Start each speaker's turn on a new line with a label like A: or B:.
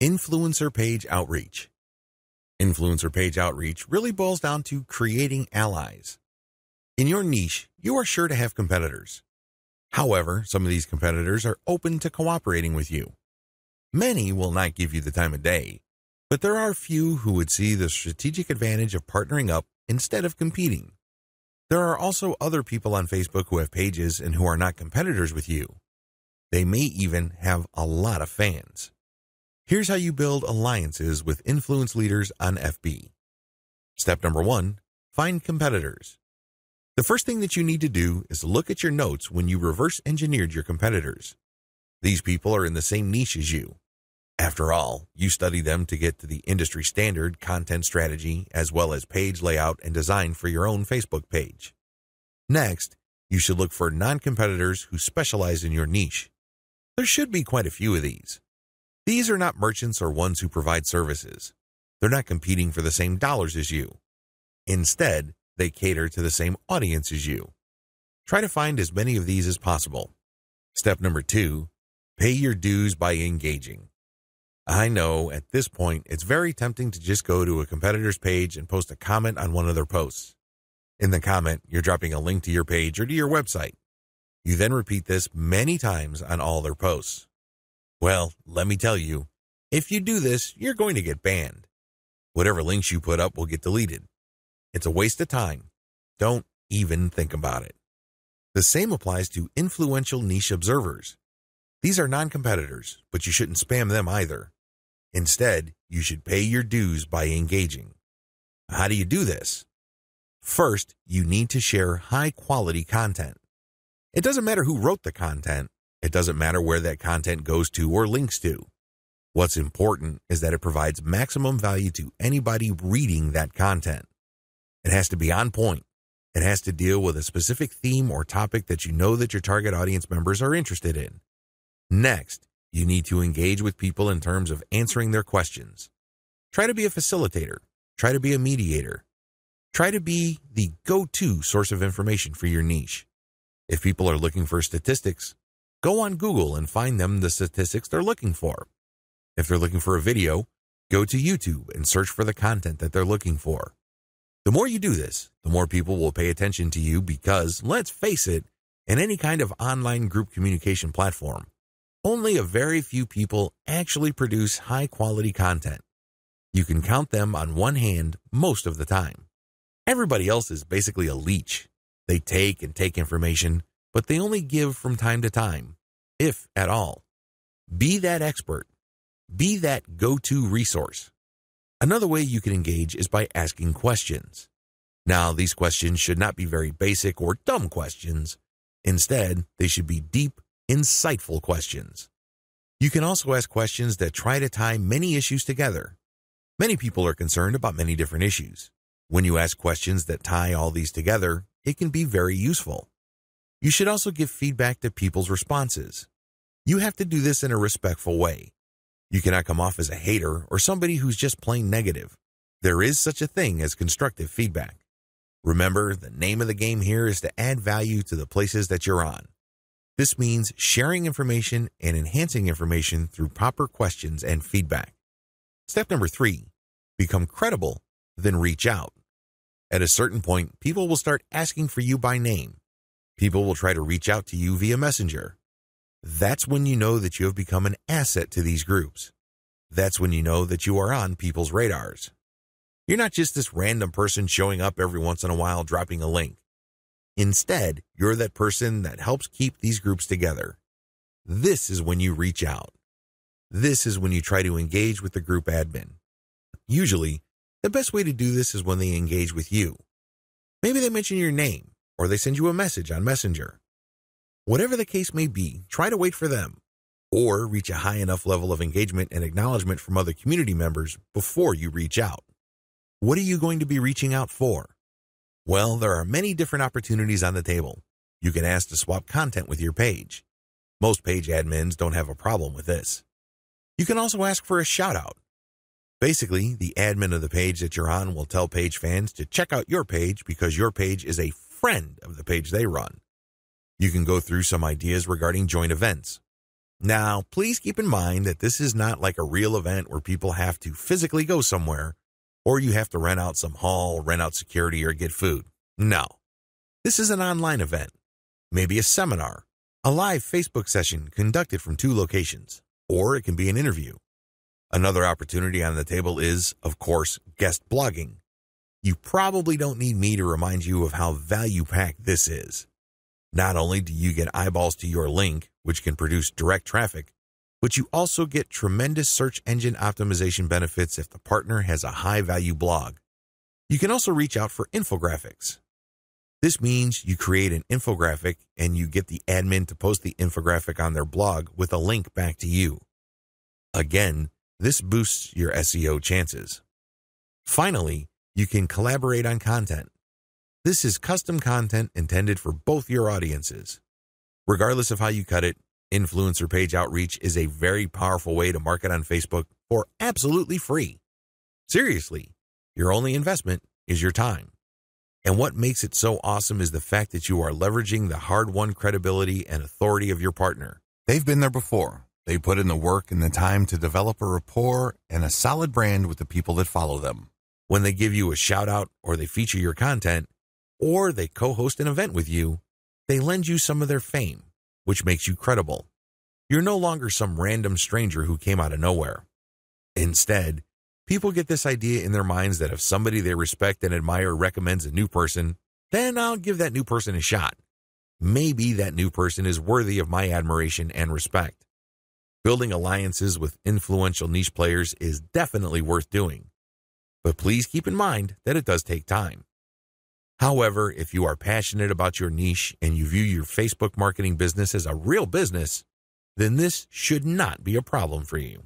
A: Influencer page outreach. Influencer page outreach really boils down to creating allies. In your niche, you are sure to have competitors. However, some of these competitors are open to cooperating with you. Many will not give you the time of day, but there are few who would see the strategic advantage of partnering up instead of competing. There are also other people on Facebook who have pages and who are not competitors with you. They may even have a lot of fans. Here's how you build alliances with influence leaders on FB. Step number 1, find competitors. The first thing that you need to do is look at your notes when you reverse engineered your competitors. These people are in the same niche as you. After all, you study them to get to the industry standard content strategy as well as page layout and design for your own Facebook page. Next, you should look for non-competitors who specialize in your niche. There should be quite a few of these. These are not merchants or ones who provide services. They're not competing for the same dollars as you. Instead, they cater to the same audience as you. Try to find as many of these as possible. Step number 2, pay your dues by engaging. I know at this point it's very tempting to just go to a competitor's page and post a comment on one of their posts. In the comment, you're dropping a link to your page or to your website. You then repeat this many times on all their posts. Well, let me tell you, if you do this, you're going to get banned. Whatever links you put up will get deleted. It's a waste of time. Don't even think about it. The same applies to influential niche observers. These are non-competitors, but you shouldn't spam them either. Instead, you should pay your dues by engaging. How do you do this? First, you need to share high-quality content. It doesn't matter who wrote the content. It doesn't matter where that content goes to or links to. What's important is that it provides maximum value to anybody reading that content. It has to be on point. It has to deal with a specific theme or topic that you know that your target audience members are interested in. Next, you need to engage with people in terms of answering their questions. Try to be a facilitator. Try to be a mediator. Try to be the go-to source of information for your niche. If people are looking for statistics, go on Google and find them the statistics they're looking for. If they're looking for a video, go to YouTube and search for the content that they're looking for. The more you do this, the more people will pay attention to you because, let's face it, in any kind of online group communication platform, only a very few people actually produce high-quality content. You can count them on one hand most of the time. Everybody else is basically a leech. They take and take information, but they only give from time to time, if at all. Be that expert. Be that go-to resource. Another way you can engage is by asking questions. Now, these questions should not be very basic or dumb questions. Instead, they should be deep, insightful questions. You can also ask questions that try to tie many issues together. Many people are concerned about many different issues. When you ask questions that tie all these together, it can be very useful. You should also give feedback to people's responses. You have to do this in a respectful way. You cannot come off as a hater or somebody who's just plain negative. There is such a thing as constructive feedback. Remember, the name of the game here is to add value to the places that you're on. This means sharing information and enhancing information through proper questions and feedback. Step number 3, become credible, then reach out. At a certain point, people will start asking for you by name. People will try to reach out to you via Messenger. That's when you know that you have become an asset to these groups. That's when you know that you are on people's radars. You're not just this random person showing up every once in a while dropping a link. Instead, you're that person that helps keep these groups together. This is when you reach out. This is when you try to engage with the group admin. Usually, the best way to do this is when they engage with you. Maybe they mention your name, or they send you a message on Messenger. Whatever the case may be, try to wait for them, or reach a high enough level of engagement and acknowledgement from other community members before you reach out. What are you going to be reaching out for? Well, there are many different opportunities on the table. You can ask to swap content with your page. Most page admins don't have a problem with this. You can also ask for a shout-out. Basically, the admin of the page that you're on will tell page fans to check out your page because your page is a friend of the page they run. You can go through some ideas regarding joint events. Now, please keep in mind that this is not like a real event where people have to physically go somewhere, or you have to rent out some hall, rent out security, or get food. No. This is an online event, maybe a seminar, a live Facebook session conducted from 2 locations, or it can be an interview. Another opportunity on the table is, of course, guest blogging. You probably don't need me to remind you of how value-packed this is. Not only do you get eyeballs to your link, which can produce direct traffic, but you also get tremendous search engine optimization benefits if the partner has a high-value blog. You can also reach out for infographics. This means you create an infographic and you get the admin to post the infographic on their blog with a link back to you. Again, this boosts your SEO chances. Finally, you can collaborate on content. This is custom content intended for both your audiences. Regardless of how you cut it, influencer page outreach is a very powerful way to market on Facebook for absolutely free. Seriously, your only investment is your time. And what makes it so awesome is the fact that you are leveraging the hard-won credibility and authority of your partner. They've been there before. They put in the work and the time to develop a rapport and a solid brand with the people that follow them. When they give you a shout-out or they feature your content, or they co-host an event with you, they lend you some of their fame, which makes you credible. You're no longer some random stranger who came out of nowhere. Instead, people get this idea in their minds that if somebody they respect and admire recommends a new person, then I'll give that new person a shot. Maybe that new person is worthy of my admiration and respect. Building alliances with influential niche players is definitely worth doing. But please keep in mind that it does take time. However, if you are passionate about your niche and you view your Facebook marketing business as a real business, then this should not be a problem for you.